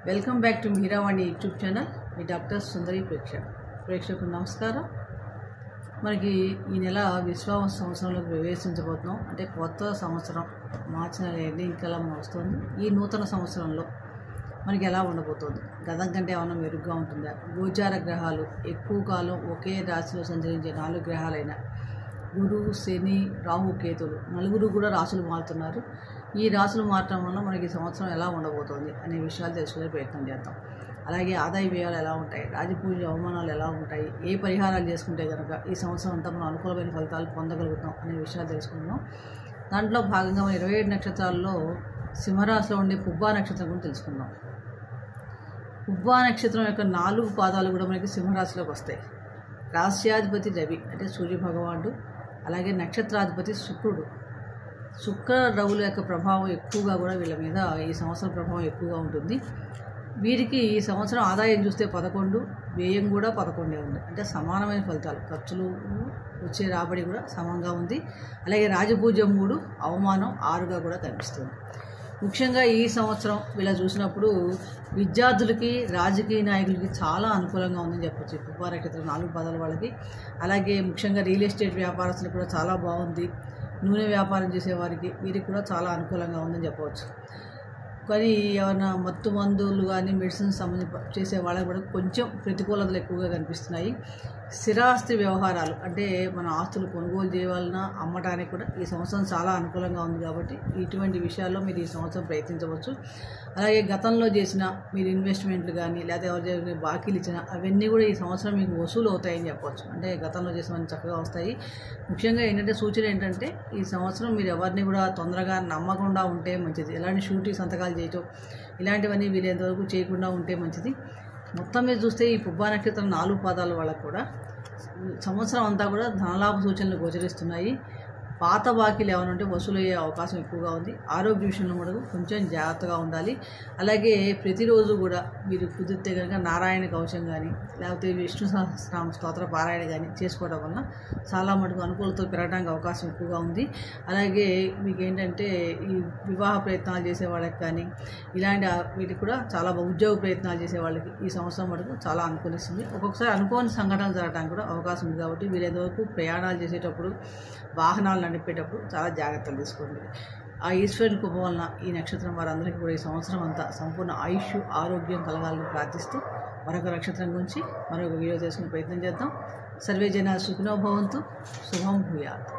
Welcome back to మీరావాణి YouTube channel. మీ doctor Sundari ప్రేక్షకులకు నమస్కారం. మనకి ఈ నెల విశ్వావస సంవత్సరంలోకి ప్రవేశించబోతున్నాం. అంటే కొత్త సంవత్సరం మార్చి నెల ఎండింగ్ కల్లా వస్తుంది. ఈ నూతన సంవత్సరంలో మనకి ఎలా ఉండబోతుంది, గతం కంటే ఏమైనా మెరుగ్గా ఉంటుందా? గోచార గ్రహాలు ఎక్కువ కాలం ఒకే రాశిలో సంచరించే 4 గ్రహాలైన గురు, శని, రాహు, కేతులు నలుగురు కూడా రాశులు మారుతున్నారు. ఈ రాశులు మారటం వల్ల మనకి సంవత్సరం ఎలా ఉండబోతోంది అనే విషయాలు తెలుసుకునే ప్రయత్నం చేద్దాం. అలాగే ఆదాయ వ్యయాలు ఎలా ఉంటాయి, రాజపూజ అవమానాలు ఎలా ఉంటాయి, ఏ పరిహారాలు చేసుకుంటే కనుక ఈ సంవత్సరం అంతా మనం అనుకూలమైన ఫలితాలు పొందగలుగుతాం అనే విషయాలు తెలుసుకుందాం. దాంట్లో భాగంగా మనం 27 నక్షత్రాల్లో సింహరాశిలో ఉండే పుబ్బా నక్షత్రం గురించి తెలుసుకుందాం. పుబ్బా నక్షత్రం యొక్క 4 పాదాలు కూడా మనకి సింహరాశిలోకి వస్తాయి. రాశ్యాధిపతి రవి అంటే సూర్యభగవానుడు, అలాగే నక్షత్రాధిపతి శుక్ర రవుల యొక్క ప్రభావం ఎక్కువగా కూడా వీళ్ళ మీద ఈ సంవత్సరం ప్రభావం ఎక్కువగా ఉంటుంది. వీరికి ఈ సంవత్సరం ఆదాయం చూస్తే 11, వ్యయం కూడా 11 ఉంది. అంటే సమానమైన ఫలితాలు, ఖర్చులు వచ్చే రాబడి కూడా సమంగా ఉంది. అలాగే రాజపూజ్యం 3, అవమానం 6గా కూడా కనిపిస్తుంది. ముఖ్యంగా ఈ సంవత్సరం వీళ్ళ చూసినప్పుడు విద్యార్థులకి, రాజకీయ నాయకులకి చాలా అనుకూలంగా ఉందని చెప్పచ్చు. పుబ్బా నక్షత్రం 4 పాదాల వాళ్ళకి. అలాగే ముఖ్యంగా రియల్ ఎస్టేట్ వ్యాపారస్తులు కూడా చాలా బాగుంది. నూనె వ్యాపారం చేసేవారికి వీరికి కూడా చాలా అనుకూలంగా ఉందని చెప్పవచ్చు. కానీ ఏమైనా మత్తు మందులు కానీ మెడిసిన్స్ చేసే వాళ్ళకి కూడా కొంచెం ప్రతికూలతలు ఎక్కువగా కనిపిస్తున్నాయి. స్థిరాస్తి వ్యవహారాలు అంటే మన ఆస్తులు కొనుగోలు చేయాలన్నా అమ్మటానికి కూడా ఈ సంవత్సరం చాలా అనుకూలంగా ఉంది. కాబట్టి ఇటువంటి విషయాల్లో మీరు ఈ సంవత్సరం ప్రయత్నించవచ్చు. అలాగే గతంలో చేసిన మీరు ఇన్వెస్ట్మెంట్లు కానీ లేదా ఎవరు బాకీలు ఇచ్చినా అవన్నీ కూడా ఈ సంవత్సరం మీకు వసూలు అవుతాయని చెప్పవచ్చు. అంటే గతంలో చేసినవన్నీ చక్కగా వస్తాయి. ముఖ్యంగా ఏంటంటే సూచన ఏంటంటే ఈ సంవత్సరం మీరు ఎవరిని కూడా తొందరగా నమ్మకుండా ఉంటే మంచిది. ఎలాంటి షూరిటీ సంతకాలు చేయటం ఇలాంటివన్నీ వీలైనంతవరకు చేయకుండా ఉంటే మంచిది. మొత్తం మీద చూస్తే ఈ పుబ్బా నక్షత్రం 4 పాదాల వాళ్ళకు కూడా సంవత్సరం అంతా కూడా ధనలాభ సూచనలు గోచరిస్తున్నాయి. పాత బాకీలు ఏమైనా ఉంటే వసూలు అయ్యే అవకాశం ఎక్కువగా ఉంది. ఆరోగ్య విషయంలో కూడా కొంచెం జాగ్రత్తగా ఉండాలి. అలాగే ప్రతిరోజు కూడా మీరు కుదిరితే కనుక నారాయణ కవచం కానీ లేకపోతే విష్ణు సహస్రనామ స్తోత్ర పారాయణ కానీ చేసుకోవడం వల్ల చాలా మటుకు అనుకూలతలు పెరగడానికి అవకాశం ఎక్కువగా ఉంది. అలాగే మీకు ఏంటంటే ఈ వివాహ ప్రయత్నాలు చేసే వాళ్ళకి కానీ ఇలాంటి వీటికి కూడా చాలా ఉద్యోగ ప్రయత్నాలు చేసే వాళ్ళకి ఈ సంవత్సరం మటుకు చాలా అనుకూలిస్తుంది. ఒక్కొక్కసారి అనుకోని సంఘటనలు జరగడానికి కూడా అవకాశం ఉంది. కాబట్టి వీలైనంతవరకు ప్రయాణాలు చేసేటప్పుడు, వాహనాలు నడిపేటప్పుడు చాలా జాగ్రత్తలు తీసుకోండి. ఆ ఈశ్వరుని కృప వలన ఈ నక్షత్రం వారందరికీ కూడా ఈ సంవత్సరం అంతా సంపూర్ణ ఆయుష్, ఆరోగ్యం కలగాలని ప్రార్థిస్తూ మరొక నక్షత్రం గురించి మరొక వీడియో చేసుకునే ప్రయత్నం చేద్దాం. సర్వే జనా సుఖినో భవంతు. శుభం భూయాత్.